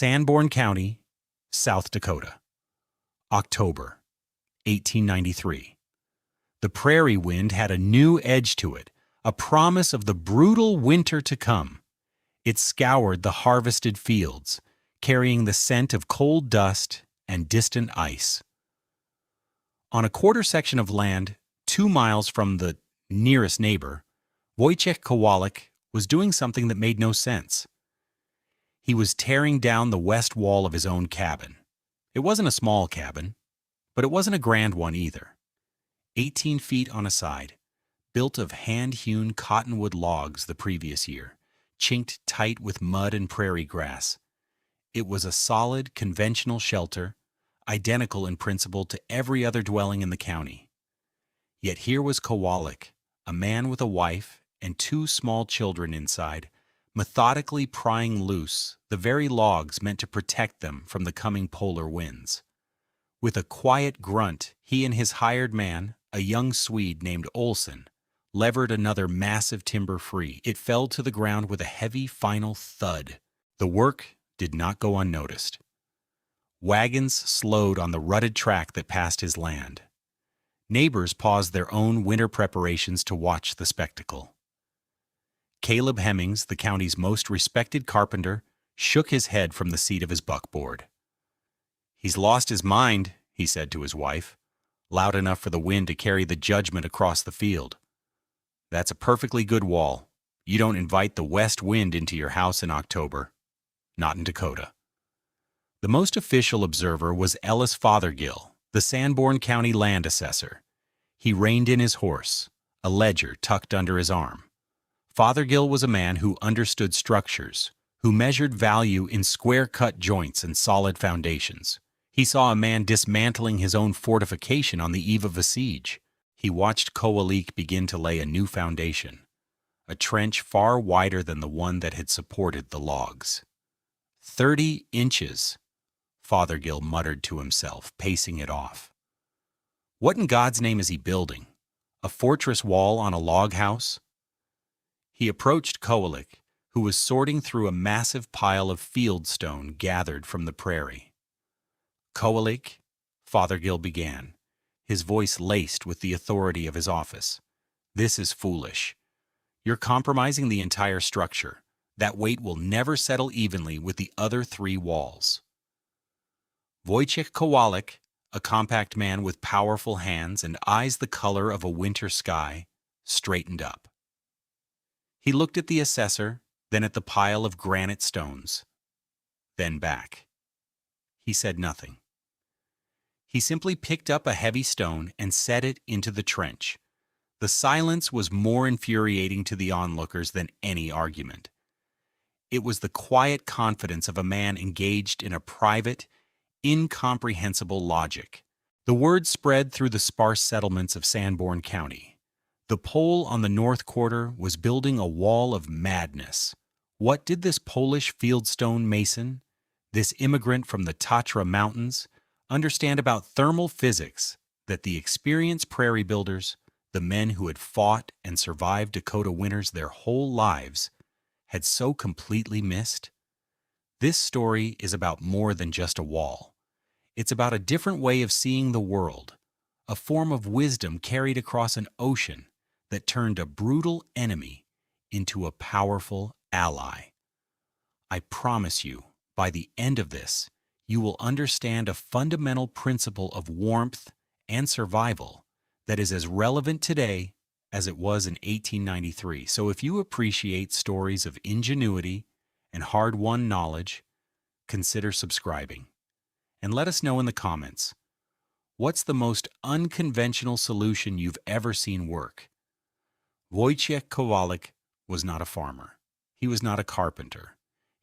Sanborn County, South Dakota. October, 1893. The prairie wind had a new edge to it, a promise of the brutal winter to come. It scoured the harvested fields, carrying the scent of cold dust and distant ice. On a quarter section of land 2 miles from the nearest neighbor, Wojciech Kowalik was doing something that made no sense. He was tearing down the west wall of his own cabin. It wasn't a small cabin, but it wasn't a grand one either. 18 feet on a side, built of hand-hewn cottonwood logs the previous year, chinked tight with mud and prairie grass. It was a solid, conventional shelter, identical in principle to every other dwelling in the county. Yet here was Kowalik, a man with a wife and 2 small children inside, methodically prying loose the very logs meant to protect them from the coming polar winds. With a quiet grunt, he and his hired man, a young Swede named Olsen, levered another massive timber free. It fell to the ground with a heavy final thud. The work did not go unnoticed. Wagons slowed on the rutted track that passed his land. Neighbors paused their own winter preparations to watch the spectacle. Caleb Hemmings, the county's most respected carpenter, shook his head from the seat of his buckboard. "He's lost his mind," he said to his wife, loud enough for the wind to carry the judgment across the field. "That's a perfectly good wall. You don't invite the west wind into your house in October. Not in Dakota." The most official observer was Ellis Fothergill, the Sanborn County land assessor. He reined in his horse, a ledger tucked under his arm. Fothergill was a man who understood structures, who measured value in square-cut joints and solid foundations. He saw a man dismantling his own fortification on the eve of a siege. He watched Kowalik begin to lay a new foundation, a trench far wider than the one that had supported the logs. 30 inches, Fothergill muttered to himself, pacing it off. What in God's name is he building? A fortress wall on a log house? He approached Kowalik, who was sorting through a massive pile of fieldstone gathered from the prairie. "Kowalik," Fothergill began, his voice laced with the authority of his office, "this is foolish. You're compromising the entire structure. That weight will never settle evenly with the other 3 walls." Wojciech Kowalik, a compact man with powerful hands and eyes the color of a winter sky, straightened up. He looked at the assessor, then at the pile of granite stones, then back. He said nothing. He simply picked up a heavy stone and set it into the trench. The silence was more infuriating to the onlookers than any argument. It was the quiet confidence of a man engaged in a private, incomprehensible logic. The word spread through the sparse settlements of Sanborn County. The Pole on the north quarter was building a wall of madness. What did this Polish fieldstone mason, this immigrant from the Tatra mountains, understand about thermal physics that the experienced prairie builders, the men who had fought and survived Dakota winters their whole lives, had so completely missed? This story is about more than just a wall. It's about a different way of seeing the world, a form of wisdom carried across an ocean that turned a brutal enemy into a powerful ally. I promise you, by the end of this, you will understand a fundamental principle of warmth and survival that is as relevant today as it was in 1893. So if you appreciate stories of ingenuity and hard-won knowledge, consider subscribing. And let us know in the comments, what's the most unconventional solution you've ever seen work? Wojciech Kowalik was not a farmer. He was not a carpenter.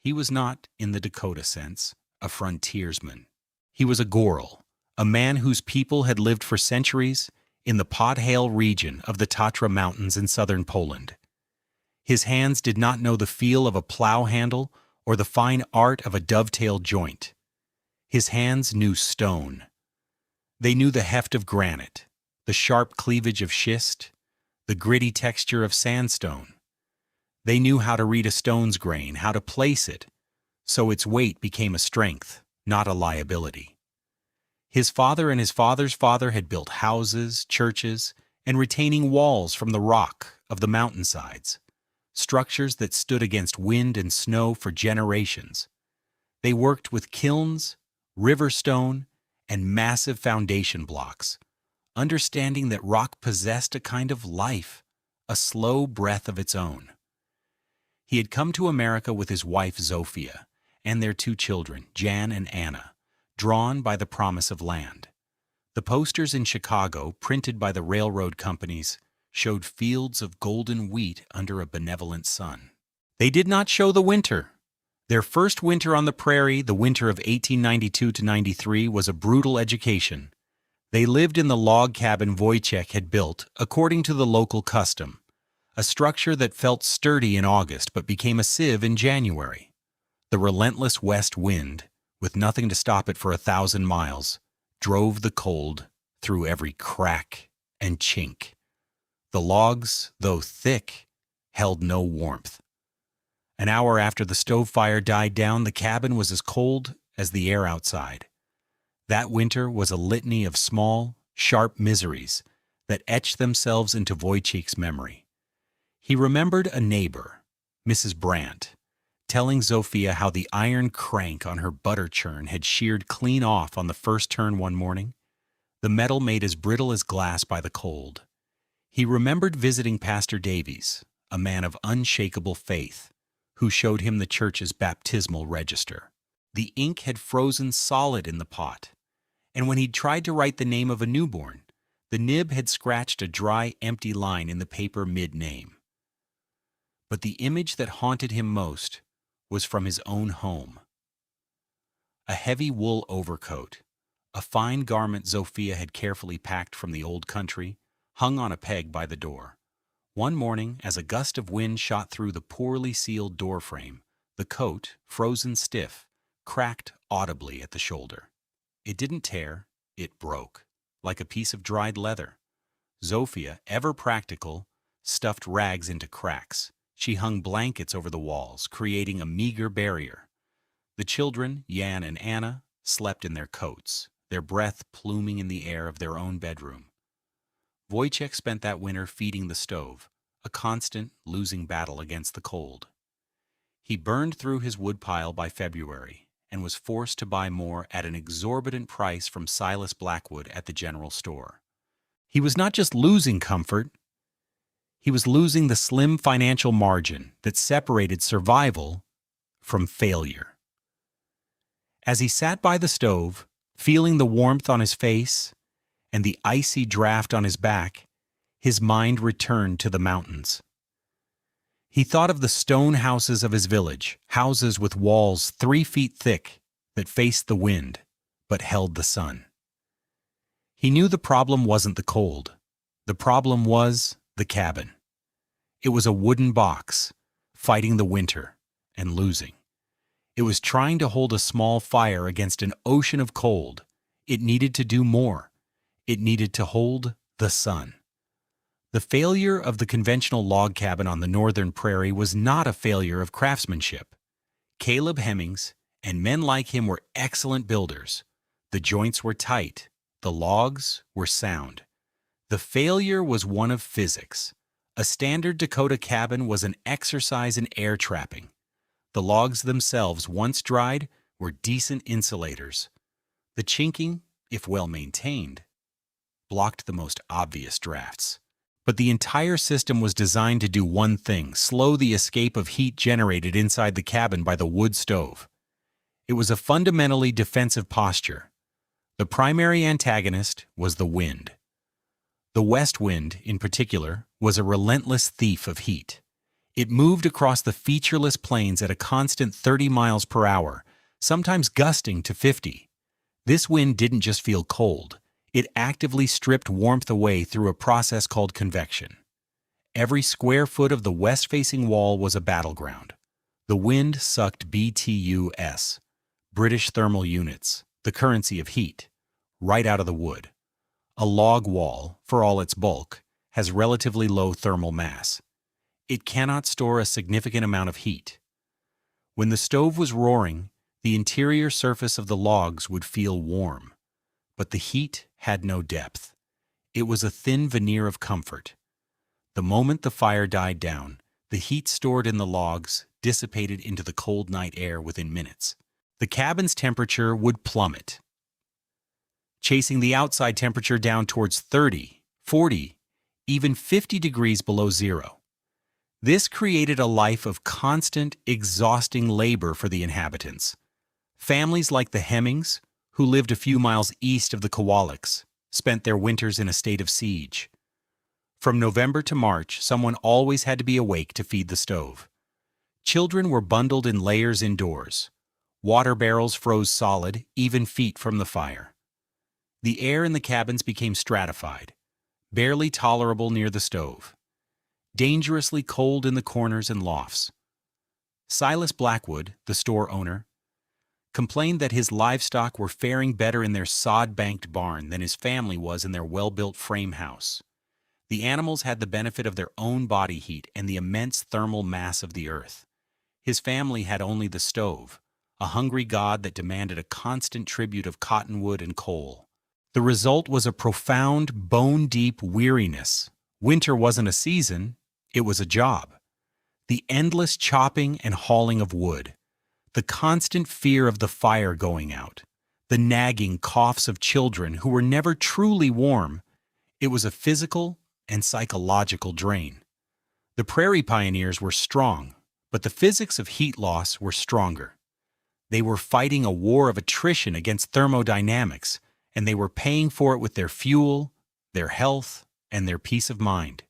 He was not, in the Dakota sense, a frontiersman. He was a Goral, a man whose people had lived for centuries in the Podhale region of the Tatra Mountains in southern Poland. His hands did not know the feel of a plow handle or the fine art of a dovetail joint. His hands knew stone. They knew the heft of granite, the sharp cleavage of schist, the gritty texture of sandstone. They knew how to read a stone's grain, how to place it, so its weight became a strength, not a liability. His father and his father's father had built houses, churches, and retaining walls from the rock of the mountainsides, structures that stood against wind and snow for generations. They worked with kilns, river stone, and massive foundation blocks, understanding that rock possessed a kind of life, a slow breath of its own. He had come to America with his wife Zofia and their two children, Jan and Anna, drawn by the promise of land. The posters in Chicago, printed by the railroad companies, showed fields of golden wheat under a benevolent sun. They did not show the winter. Their first winter on the prairie, the winter of 1892 to 93, was a brutal education. They lived in the log cabin Wojciech had built, according to the local custom, a structure that felt sturdy in August but became a sieve in January. The relentless west wind, with nothing to stop it for 1,000 miles, drove the cold through every crack and chink. The logs, though thick, held no warmth. An hour after the stove fire died down, the cabin was as cold as the air outside. That winter was a litany of small, sharp miseries that etched themselves into Wojciech's memory. He remembered a neighbor, Mrs. Brandt, telling Zofia how the iron crank on her butter churn had sheared clean off on the first turn one morning, the metal made as brittle as glass by the cold. He remembered visiting Pastor Davies, a man of unshakable faith, who showed him the church's baptismal register. The ink had frozen solid in the pot, and when he'd tried to write the name of a newborn, the nib had scratched a dry, empty line in the paper mid-name. But the image that haunted him most was from his own home. A heavy wool overcoat, a fine garment Zofia had carefully packed from the old country, hung on a peg by the door. One morning, as a gust of wind shot through the poorly sealed doorframe, the coat, frozen stiff, cracked audibly at the shoulder. It didn't tear, it broke, like a piece of dried leather. Zofia, ever practical, stuffed rags into cracks. She hung blankets over the walls, creating a meager barrier. The children, Jan and Anna, slept in their coats, their breath pluming in the air of their own bedroom. Wojciech spent that winter feeding the stove, a constant, losing battle against the cold. He burned through his woodpile by February and was forced to buy more at an exorbitant price from Silas Blackwood at the general store. He was not just losing comfort, he was losing the slim financial margin that separated survival from failure. As he sat by the stove, feeling the warmth on his face and the icy draft on his back, his mind returned to the mountains. He thought of the stone houses of his village, houses with walls 3 feet thick that faced the wind but held the sun. He knew the problem wasn't the cold. The problem was the cabin. It was a wooden box, fighting the winter and losing. It was trying to hold a small fire against an ocean of cold. It needed to do more. It needed to hold the sun. The failure of the conventional log cabin on the northern prairie was not a failure of craftsmanship. Caleb Hemmings and men like him were excellent builders. The joints were tight. The logs were sound. The failure was one of physics. A standard Dakota cabin was an exercise in air trapping. The logs themselves, once dried, were decent insulators. The chinking, if well maintained, blocked the most obvious drafts. But the entire system was designed to do one thing: slow the escape of heat generated inside the cabin by the wood stove. It was a fundamentally defensive posture. The primary antagonist was the wind. The west wind, in particular, was a relentless thief of heat. It moved across the featureless plains at a constant 30 miles per hour, sometimes gusting to 50. This wind didn't just feel cold. It actively stripped warmth away through a process called convection. Every square foot of the west-facing wall was a battleground. The wind sucked BTUs, British thermal units, the currency of heat, right out of the wood. A log wall, for all its bulk, has relatively low thermal mass. It cannot store a significant amount of heat. When the stove was roaring, the interior surface of the logs would feel warm, but the heat had no depth. It was a thin veneer of comfort. The moment the fire died down, the heat stored in the logs dissipated into the cold night air within minutes. The cabin's temperature would plummet, chasing the outside temperature down towards 30, 40, even 50 degrees below zero. This created a life of constant, exhausting labor for the inhabitants. Families like the Hemmings, who lived a few miles east of the Kowaliks, spent their winters in a state of siege. From November to March, someone always had to be awake to feed the stove. Children were bundled in layers indoors. Water barrels froze solid, even feet from the fire. The air in the cabins became stratified, barely tolerable near the stove, dangerously cold in the corners and lofts. Silas Blackwood, the store owner, complained that his livestock were faring better in their sod-banked barn than his family was in their well-built frame house. The animals had the benefit of their own body heat and the immense thermal mass of the earth. His family had only the stove, a hungry god that demanded a constant tribute of cottonwood and coal. The result was a profound, bone-deep weariness. Winter wasn't a season, it was a job. The endless chopping and hauling of wood, the constant fear of the fire going out, the nagging coughs of children who were never truly warm, it was a physical and psychological drain. The prairie pioneers were strong, but the physics of heat loss were stronger. They were fighting a war of attrition against thermodynamics, and they were paying for it with their fuel, their health, and their peace of mind.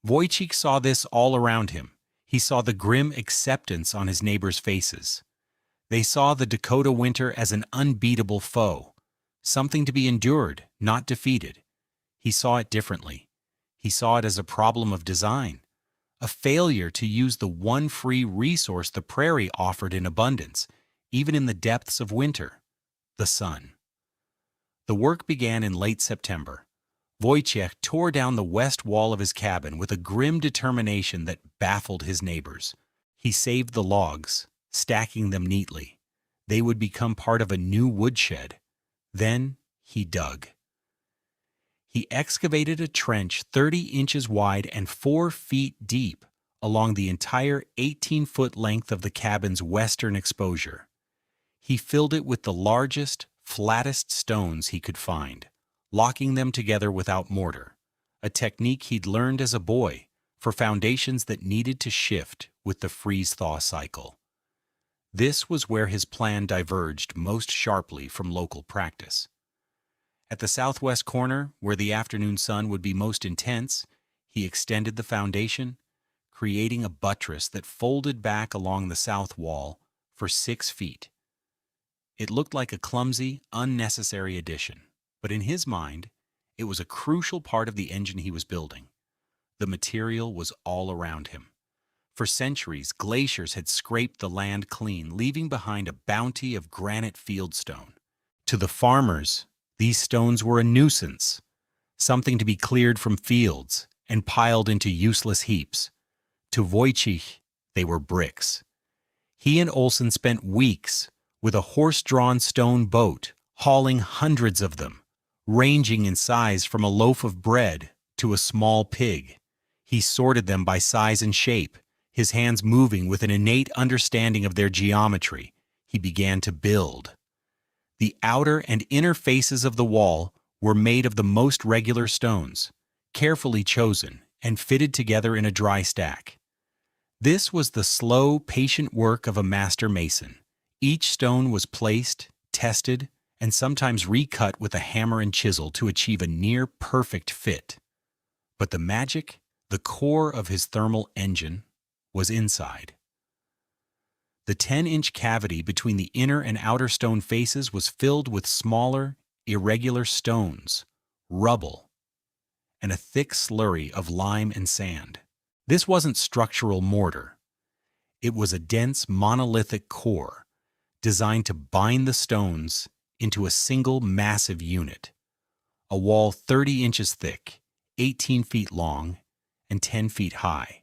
Wojciech saw this all around him. He saw the grim acceptance on his neighbors' faces. They saw the Dakota winter as an unbeatable foe, something to be endured, not defeated. He saw it differently. He saw it as a problem of design, a failure to use the one free resource the prairie offered in abundance, even in the depths of winter: the sun. The work began in late September. Wojciech tore down the west wall of his cabin with a grim determination that baffled his neighbors. He saved the logs, stacking them neatly. They would become part of a new woodshed. Then he dug. He excavated a trench 30 inches wide and 4 feet deep along the entire 18-foot length of the cabin's western exposure. He filled it with the largest, flattest stones he could find, locking them together without mortar, a technique he'd learned as a boy for foundations that needed to shift with the freeze-thaw cycle. This was where his plan diverged most sharply from local practice. At the southwest corner, where the afternoon sun would be most intense, he extended the foundation, creating a buttress that folded back along the south wall for 6 feet. It looked like a clumsy, unnecessary addition, but in his mind, it was a crucial part of the engine he was building. The material was all around him. For centuries, glaciers had scraped the land clean, leaving behind a bounty of granite fieldstone. To the farmers, these stones were a nuisance, something to be cleared from fields and piled into useless heaps. To Wojciech, they were bricks. He and Olsen spent weeks with a horse-drawn stone boat, hauling hundreds of them, ranging in size from a loaf of bread to a small pig. He sorted them by size and shape, his hands moving with an innate understanding of their geometry. He began to build. The outer and inner faces of the wall were made of the most regular stones, carefully chosen and fitted together in a dry stack. This was the slow, patient work of a master mason. Each stone was placed, tested, and sometimes recut with a hammer and chisel to achieve a near-perfect fit. But the magic, the core of his thermal engine, was inside. The 10-inch cavity between the inner and outer stone faces was filled with smaller, irregular stones, rubble, and a thick slurry of lime and sand. This wasn't structural mortar. It was a dense, monolithic core designed to bind the stones into a single massive unit, a wall 30 inches thick, 18 feet long, and 10 feet high.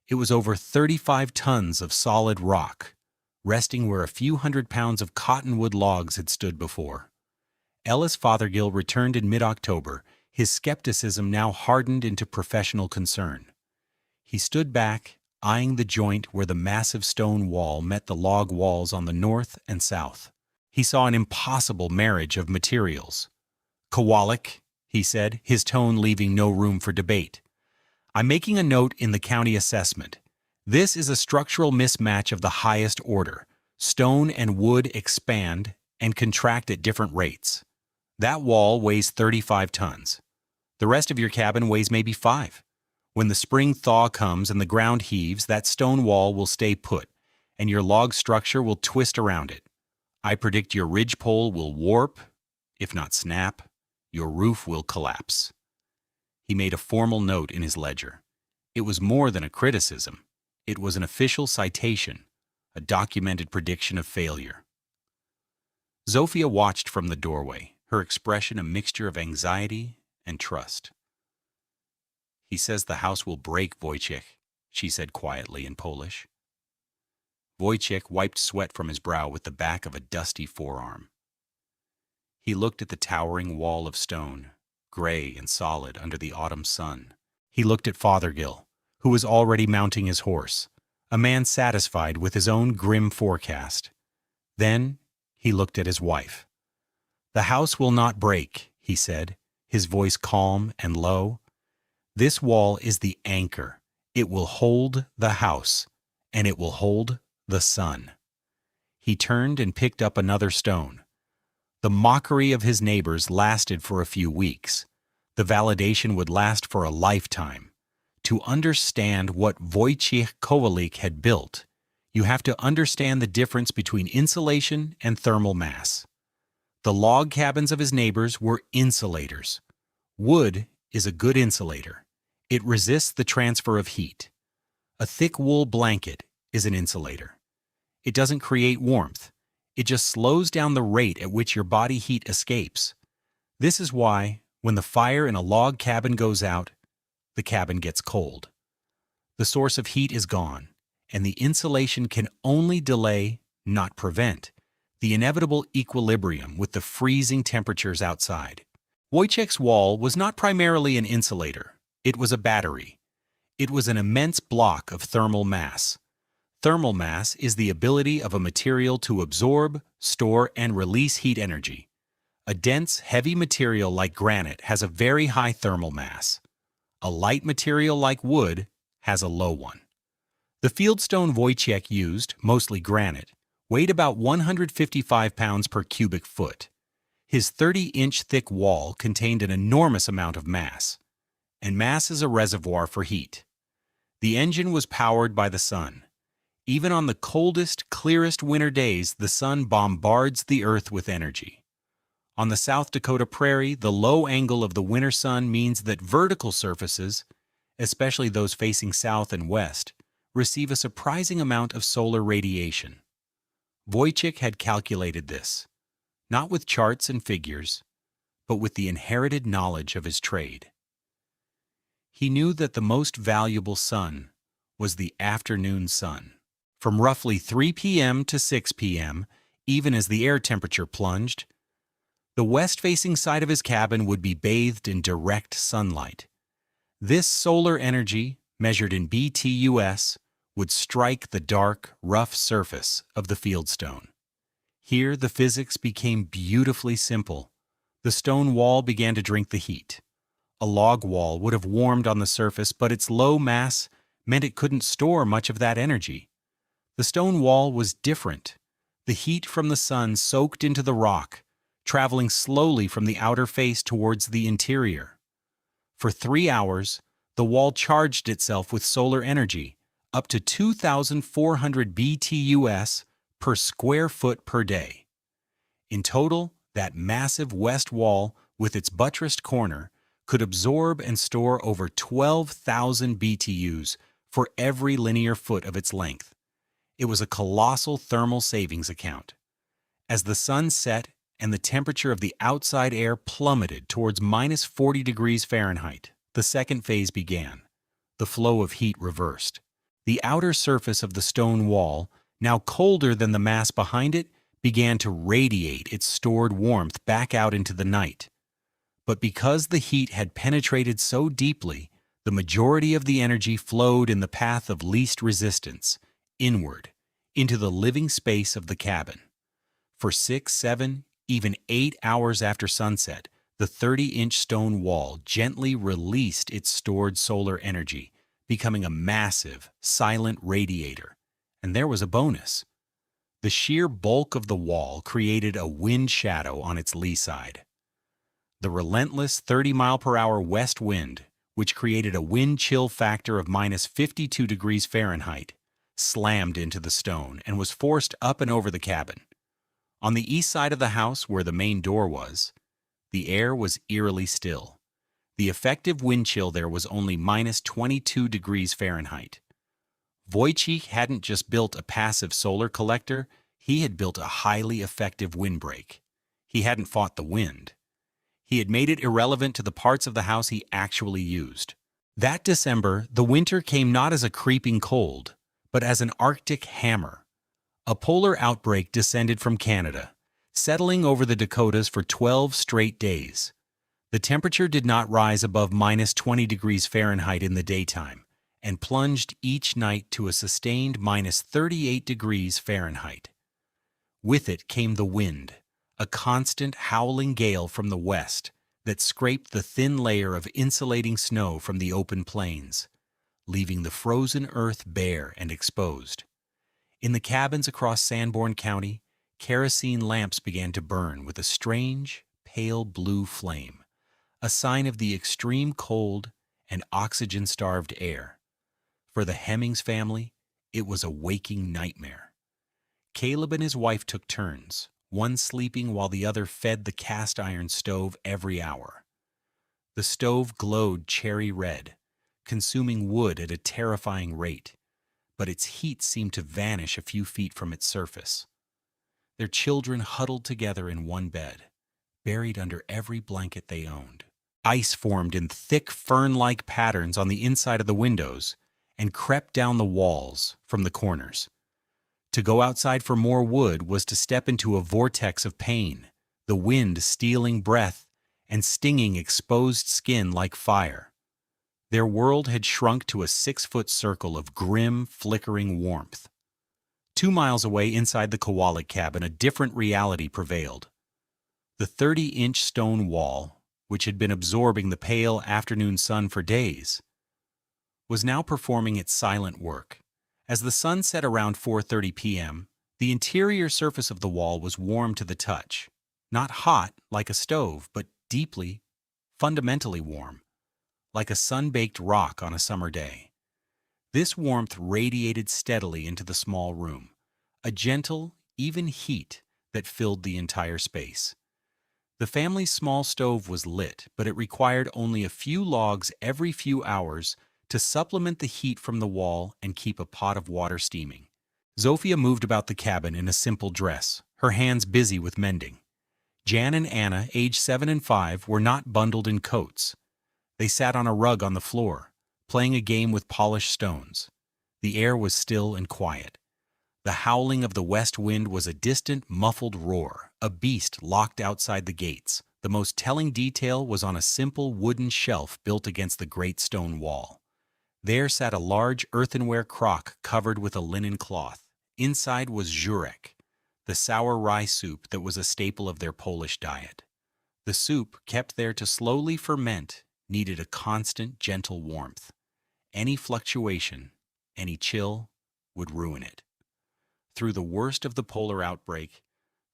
It was over 35 tons of solid rock, resting where a few hundred pounds of cottonwood logs had stood before. Ellis Fothergill returned in mid-October, his skepticism now hardened into professional concern. He stood back, eyeing the joint where the massive stone wall met the log walls on the north and south. He saw an impossible marriage of materials. "Kowalik," he said, his tone leaving no room for debate. "I'm making a note in the county assessment. This is a structural mismatch of the highest order. Stone and wood expand and contract at different rates. That wall weighs 35 tons. The rest of your cabin weighs maybe 5. When the spring thaw comes and the ground heaves, that stone wall will stay put, and your log structure will twist around it. I predict your ridgepole will warp, if not snap. Your roof will collapse." He made a formal note in his ledger. It was more than a criticism. It was an official citation, a documented prediction of failure. Zofia watched from the doorway, her expression a mixture of anxiety and trust. "He says the house will break, Wojciech," she said quietly in Polish. Wojciech wiped sweat from his brow with the back of a dusty forearm. He looked at the towering wall of stone, gray and solid under the autumn sun. He looked at Fothergill, who was already mounting his horse, a man satisfied with his own grim forecast. Then he looked at his wife. "The house will not break," he said, his voice calm and low. "This wall is the anchor. It will hold the house, and it will hold the sun." He turned and picked up another stone. The mockery of his neighbors lasted for a few weeks. The validation would last for a lifetime. To understand what Wojciech Kowalik had built, you have to understand the difference between insulation and thermal mass. The log cabins of his neighbors were insulators. Wood is a good insulator. It resists the transfer of heat. A thick wool blanket is an insulator. It doesn't create warmth. It just slows down the rate at which your body heat escapes. This is why, when the fire in a log cabin goes out, the cabin gets cold. The source of heat is gone, and the insulation can only delay, not prevent, the inevitable equilibrium with the freezing temperatures outside. Wojciech's wall was not primarily an insulator. It was a battery. It was an immense block of thermal mass. Thermal mass is the ability of a material to absorb, store, and release heat energy. A dense, heavy material like granite has a very high thermal mass. A light material like wood has a low one. The fieldstone Wojciech used, mostly granite, weighed about 155 pounds per cubic foot. His 30-inch thick wall contained an enormous amount of mass, and mass is a reservoir for heat. The engine was powered by the sun. Even on the coldest, clearest winter days, the sun bombards the earth with energy. On the South Dakota prairie, the low angle of the winter sun means that vertical surfaces, especially those facing south and west, receive a surprising amount of solar radiation. Wojciech had calculated this, not with charts and figures, but with the inherited knowledge of his trade. He knew that the most valuable sun was the afternoon sun. From roughly 3 p.m. to 6 p.m., even as the air temperature plunged, the west-facing side of his cabin would be bathed in direct sunlight. This solar energy, measured in BTUs, would strike the dark, rough surface of the fieldstone. Here the physics became beautifully simple. The stone wall began to drink the heat. A log wall would have warmed on the surface, but its low mass meant it couldn't store much of that energy. The stone wall was different. The heat from the sun soaked into the rock, traveling slowly from the outer face towards the interior. For 3 hours, the wall charged itself with solar energy, up to 2,400 BTUs per square foot per day. In total, that massive west wall, with its buttressed corner, could absorb and store over 12,000 BTUs for every linear foot of its length. It was a colossal thermal savings account. As the sun set and the temperature of the outside air plummeted towards minus 40 degrees Fahrenheit, the second phase began. The flow of heat reversed. The outer surface of the stone wall now colder than the mass behind it, began to radiate its stored warmth back out into the night. But because the heat had penetrated so deeply, the majority of the energy flowed in the path of least resistance, inward, into the living space of the cabin. For 6, 7, even 8 hours after sunset, the 30-inch stone wall gently released its stored solar energy, becoming a massive, silent radiator. And there was a bonus. The sheer bulk of the wall created a wind shadow on its lee side. The relentless 30-mile-per-hour west wind, which created a wind chill factor of minus 52 degrees Fahrenheit, slammed into the stone and was forced up and over the cabin. On the east side of the house, where the main door was, the air was eerily still. The effective wind chill there was only minus 22 degrees Fahrenheit. Wojciech hadn't just built a passive solar collector, he had built a highly effective windbreak. He hadn't fought the wind. He had made it irrelevant to the parts of the house he actually used. That December, the winter came not as a creeping cold, but as an Arctic hammer. A polar outbreak descended from Canada, settling over the Dakotas for 12 straight days. The temperature did not rise above minus 20 degrees Fahrenheit in the daytime, and plunged each night to a sustained minus 38 degrees Fahrenheit. With it came the wind, a constant howling gale from the west that scraped the thin layer of insulating snow from the open plains, leaving the frozen earth bare and exposed. In the cabins across Sanborn County, kerosene lamps began to burn with a strange, pale blue flame, a sign of the extreme cold and oxygen-starved air. For the Hemmings family, it was a waking nightmare. Caleb and his wife took turns, one sleeping while the other fed the cast-iron stove every hour. The stove glowed cherry red, consuming wood at a terrifying rate, but its heat seemed to vanish a few feet from its surface. Their children huddled together in one bed, buried under every blanket they owned. Ice formed in thick fern-like patterns on the inside of the windows and crept down the walls from the corners. To go outside for more wood was to step into a vortex of pain, the wind stealing breath and stinging exposed skin like fire. Their world had shrunk to a 6-foot circle of grim, flickering warmth. 2 miles away inside the Kowalik cabin, a different reality prevailed. The 30-inch stone wall, which had been absorbing the pale afternoon sun for days, was now performing its silent work. As the sun set around 4:30 p.m., the interior surface of the wall was warm to the touch. Not hot like a stove, but deeply, fundamentally warm, like a sun-baked rock on a summer day. This warmth radiated steadily into the small room, a gentle, even heat that filled the entire space. The family's small stove was lit, but it required only a few logs every few hours to supplement the heat from the wall and keep a pot of water steaming. Zofia moved about the cabin in a simple dress, her hands busy with mending. Jan and Anna, aged 7 and 5, were not bundled in coats. They sat on a rug on the floor, playing a game with polished stones. The air was still and quiet. The howling of the west wind was a distant, muffled roar, a beast locked outside the gates. The most telling detail was on a simple wooden shelf built against the great stone wall. There sat a large earthenware crock covered with a linen cloth. Inside was żurek, the sour rye soup that was a staple of their Polish diet. The soup, kept there to slowly ferment, needed a constant, gentle warmth. Any fluctuation, any chill, would ruin it. Through the worst of the polar outbreak,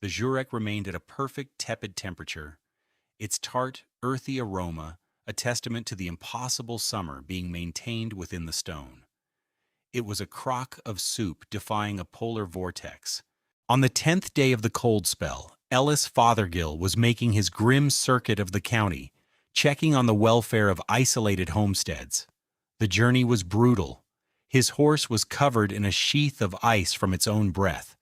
the żurek remained at a perfect tepid temperature, its tart, earthy aroma a testament to the impossible summer being maintained within the stone. It was a crock of soup defying a polar vortex. On the 10th day of the cold spell, Ellis Fothergill was making his grim circuit of the county, checking on the welfare of isolated homesteads. The journey was brutal. His horse was covered in a sheath of ice from its own breath,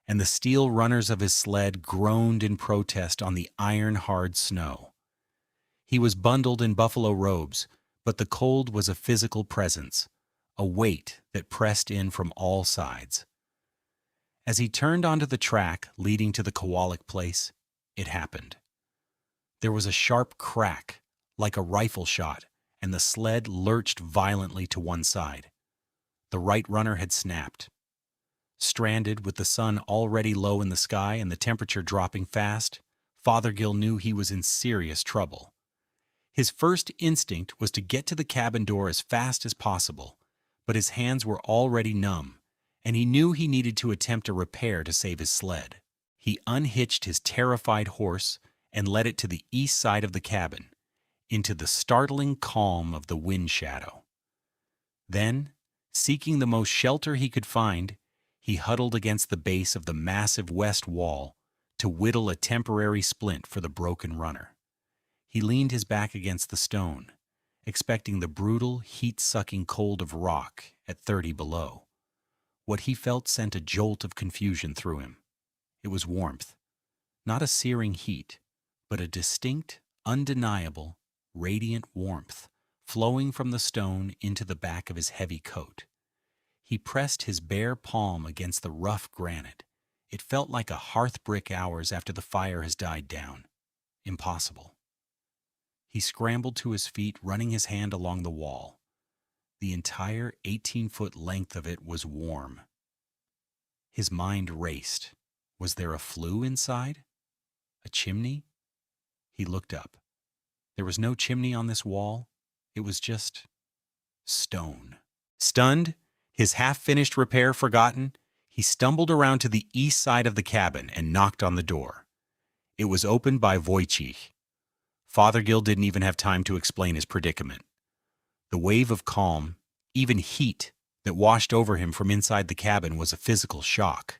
and the steel runners of his sled groaned in protest on the iron-hard snow. He was bundled in buffalo robes, but the cold was a physical presence, a weight that pressed in from all sides. As he turned onto the track leading to the Kowalik place, it happened. There was a sharp crack, like a rifle shot, and the sled lurched violently to one side. The right runner had snapped. Stranded, with the sun already low in the sky and the temperature dropping fast, Fothergill knew he was in serious trouble. His first instinct was to get to the cabin door as fast as possible, but his hands were already numb, and he knew he needed to attempt a repair to save his sled. He unhitched his terrified horse and led it to the east side of the cabin, into the startling calm of the wind shadow. Then, seeking the most shelter he could find, he huddled against the base of the massive west wall to whittle a temporary splint for the broken runner. He leaned his back against the stone, expecting the brutal, heat-sucking cold of rock at 30 below. What he felt sent a jolt of confusion through him. It was warmth, not a searing heat, but a distinct, undeniable, radiant warmth flowing from the stone into the back of his heavy coat. He pressed his bare palm against the rough granite. It felt like a hearth brick hours after the fire has died down. Impossible. He scrambled to his feet, running his hand along the wall. The entire 18-foot length of it was warm. His mind raced. Was there a flue inside? A chimney? He looked up. There was no chimney on this wall. It was just stone. Stunned, his half-finished repair forgotten, he stumbled around to the east side of the cabin and knocked on the door. It was opened by Wojciech. Fothergill didn't even have time to explain his predicament. The wave of calm, even heat, that washed over him from inside the cabin was a physical shock.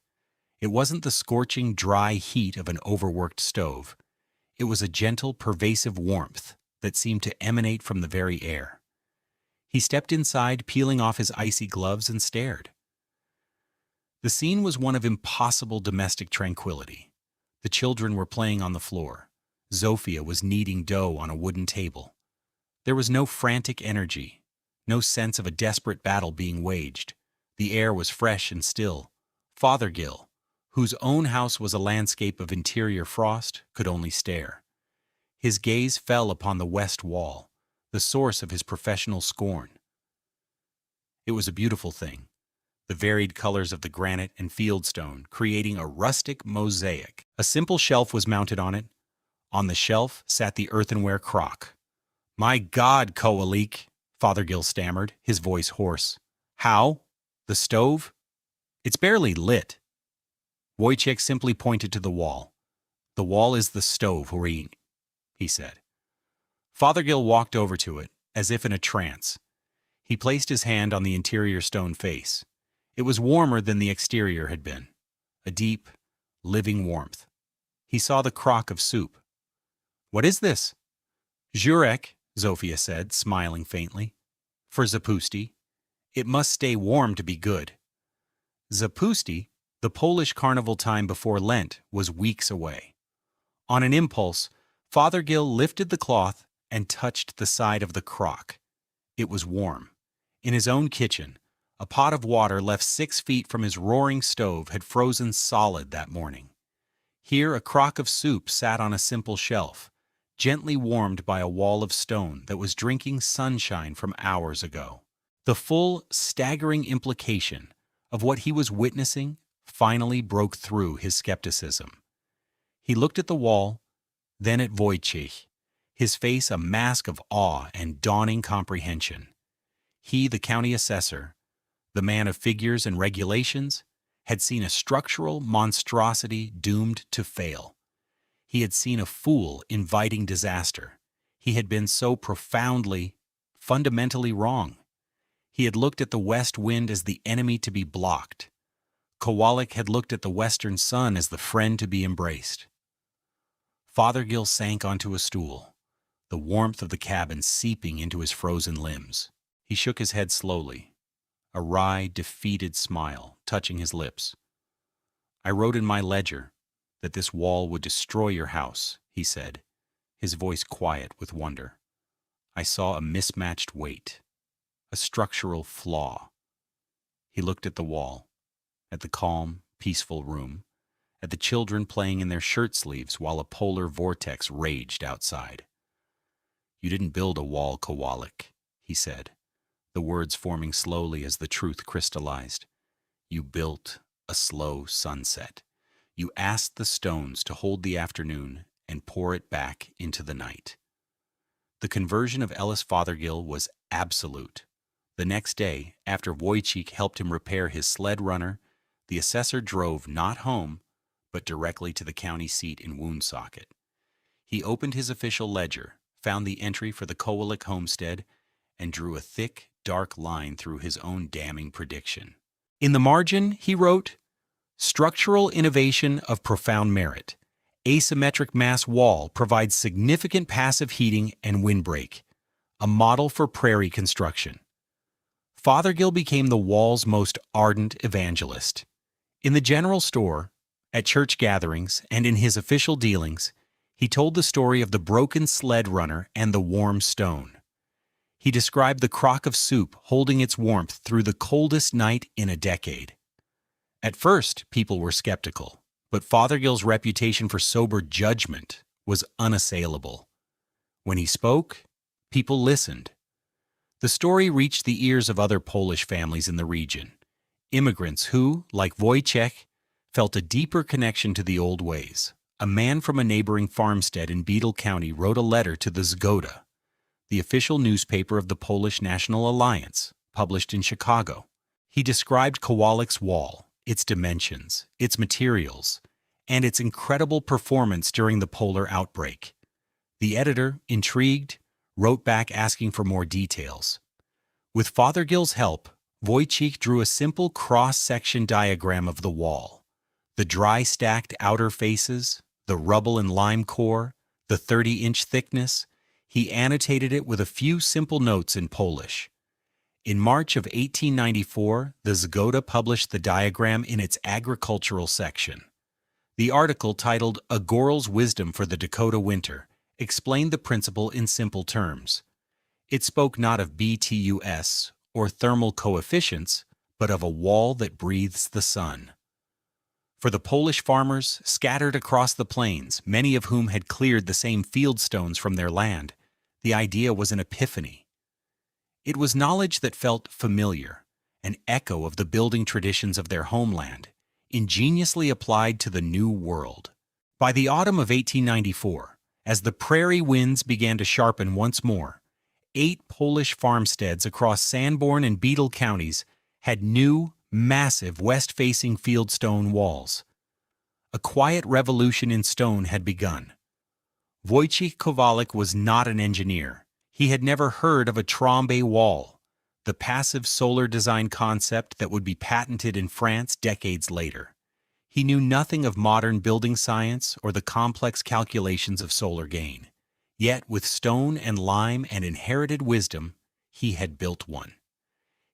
It wasn't the scorching, dry heat of an overworked stove. It was a gentle, pervasive warmth that seemed to emanate from the very air. He stepped inside, peeling off his icy gloves, and stared. The scene was one of impossible domestic tranquility. The children were playing on the floor. Zofia was kneading dough on a wooden table. There was no frantic energy, no sense of a desperate battle being waged. The air was fresh and still. Fothergill, whose own house was a landscape of interior frost, could only stare. His gaze fell upon the west wall, the source of his professional scorn. It was a beautiful thing, the varied colors of the granite and fieldstone creating a rustic mosaic. A simple shelf was mounted on it. On the shelf sat the earthenware crock. "My God, Kowalik," Fothergill stammered, his voice hoarse. "How? The stove? It's barely lit." Wojciech simply pointed to the wall. "The wall is the stove, he said. Fothergill walked over to it, as if in a trance. He placed his hand on the interior stone face. It was warmer than the exterior had been, a deep, living warmth. He saw the crock of soup. "What is this?" "Jurek," Zofia said, smiling faintly. "For Zapusti. It must stay warm to be good." Zapusti, the Polish carnival time before Lent, was weeks away. On an impulse, Fothergill lifted the cloth and touched the side of the crock. It was warm. In his own kitchen, a pot of water left 6 feet from his roaring stove had frozen solid that morning. Here a crock of soup sat on a simple shelf, gently warmed by a wall of stone that was drinking sunshine from hours ago. The full, staggering implication of what he was witnessing finally broke through his skepticism. He looked at the wall, then at Wojciech, his face a mask of awe and dawning comprehension. He, the county assessor, the man of figures and regulations, had seen a structural monstrosity doomed to fail. He had seen a fool inviting disaster. He had been so profoundly, fundamentally wrong. He had looked at the west wind as the enemy to be blocked. Kowalik had looked at the western sun as the friend to be embraced. Fothergill sank onto a stool, the warmth of the cabin seeping into his frozen limbs. He shook his head slowly, a wry, defeated smile touching his lips. "I wrote in my ledger that this wall would destroy your house," he said, his voice quiet with wonder. "I saw a mismatched weight, a structural flaw." He looked at the wall, at the calm, peaceful room, at the children playing in their shirt sleeves while a polar vortex raged outside. "You didn't build a wall, Kowalik," he said, the words forming slowly as the truth crystallized. "You built a slow sunset. You asked the stones to hold the afternoon and pour it back into the night." The conversion of Ellis Fothergill was absolute. The next day, after Wojciech helped him repair his sled runner, the assessor drove not home, but directly to the county seat in Woonsocket. He opened his official ledger, found the entry for the Kowalik homestead, and drew a thick, dark line through his own damning prediction. In the margin, he wrote, "Structural innovation of profound merit. Asymmetric mass wall provides significant passive heating and windbreak. A model for prairie construction." Fothergill became the wall's most ardent evangelist. In the general store, at church gatherings, and in his official dealings, he told the story of the broken sled runner and the warm stone. He described the crock of soup holding its warmth through the coldest night in a decade. At first, people were skeptical, but Fothergill's reputation for sober judgment was unassailable. When he spoke, people listened. The story reached the ears of other Polish families in the region, immigrants who, like Wojciech, felt a deeper connection to the old ways. A man from a neighboring farmstead in Beadle County wrote a letter to the Zgoda, the official newspaper of the Polish National Alliance, published in Chicago. He described Kowalik's wall, its dimensions, its materials, and its incredible performance during the polar outbreak. The editor, intrigued, wrote back asking for more details. With Fothergill's help, Wojciech drew a simple cross-section diagram of the wall. The dry stacked outer faces, the rubble and lime core, the 30-inch thickness. He annotated it with a few simple notes in Polish. In March of 1894, the Zgoda published the diagram in its agricultural section. The article, titled "A Goral's Wisdom for the Dakota Winter," explained the principle in simple terms. It spoke not of BTUS or thermal coefficients, but of a wall that breathes the sun. For the Polish farmers scattered across the plains, many of whom had cleared the same fieldstones from their land, the idea was an epiphany. It was knowledge that felt familiar, an echo of the building traditions of their homeland, ingeniously applied to the new world. By the autumn of 1894, as the prairie winds began to sharpen once more, 8 Polish farmsteads across Sanborn and Beadle counties had new, massive west-facing fieldstone walls. A quiet revolution in stone had begun. Wojciech Kowalik was not an engineer. He had never heard of a trombe wall, the passive solar design concept that would be patented in France decades later. He knew nothing of modern building science or the complex calculations of solar gain. Yet, with stone and lime and inherited wisdom, he had built one.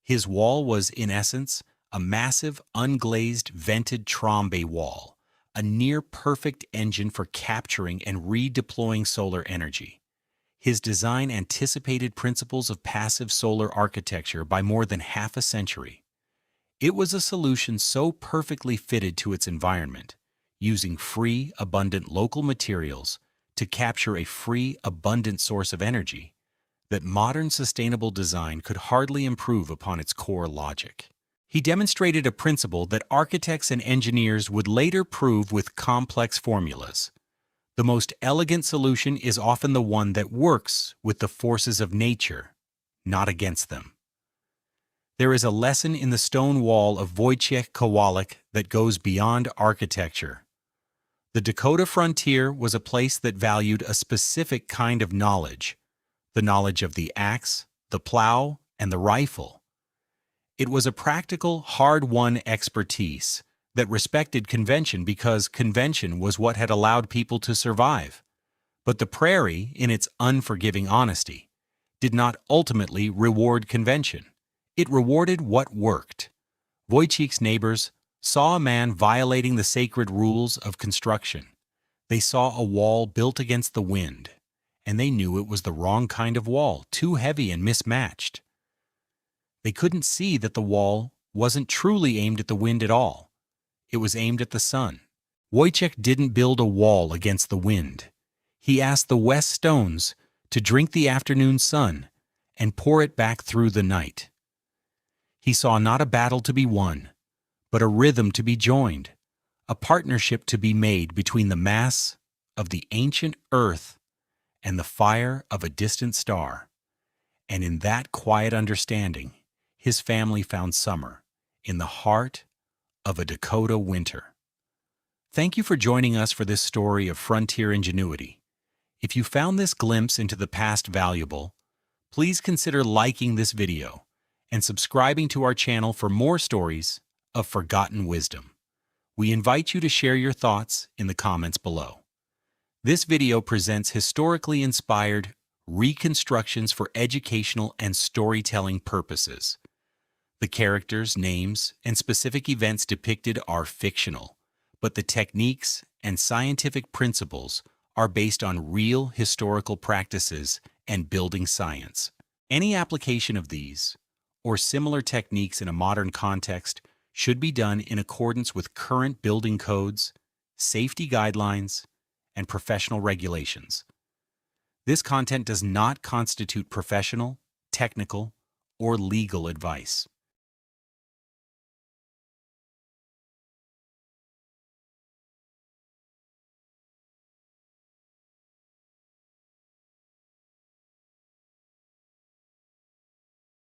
His wall was, in essence, a massive, unglazed, vented trombe wall, a near-perfect engine for capturing and redeploying solar energy. His design anticipated principles of passive solar architecture by more than half a century. It was a solution so perfectly fitted to its environment, using free, abundant local materials to capture a free, abundant source of energy, that modern sustainable design could hardly improve upon its core logic. He demonstrated a principle that architects and engineers would later prove with complex formulas. The most elegant solution is often the one that works with the forces of nature, not against them. There is a lesson in the stone wall of Wojciech Kowalik that goes beyond architecture. The Dakota frontier was a place that valued a specific kind of knowledge, the knowledge of the axe, the plow, and the rifle. It was a practical, hard-won expertise that respected convention because convention was what had allowed people to survive. But the prairie, in its unforgiving honesty, did not ultimately reward convention. It rewarded what worked. Wojciech's neighbors saw a man violating the sacred rules of construction. They saw a wall built against the wind, and they knew it was the wrong kind of wall, too heavy and mismatched. They couldn't see that the wall wasn't truly aimed at the wind at all. It was aimed at the sun. Wojciech didn't build a wall against the wind. He asked the west stones to drink the afternoon sun and pour it back through the night. He saw not a battle to be won, but a rhythm to be joined, a partnership to be made between the mass of the ancient earth and the fire of a distant star. And in that quiet understanding, his family found summer in the heart of a Dakota winter. Thank you for joining us for this story of frontier ingenuity. If you found this glimpse into the past valuable, please consider liking this video and subscribing to our channel for more stories of forgotten wisdom. We invite you to share your thoughts in the comments below. This video presents historically inspired reconstructions for educational and storytelling purposes. The characters, names, and specific events depicted are fictional, but the techniques and scientific principles are based on real historical practices and building science. Any application of these, or similar techniques in a modern context, should be done in accordance with current building codes, safety guidelines, and professional regulations. This content does not constitute professional, technical, or legal advice.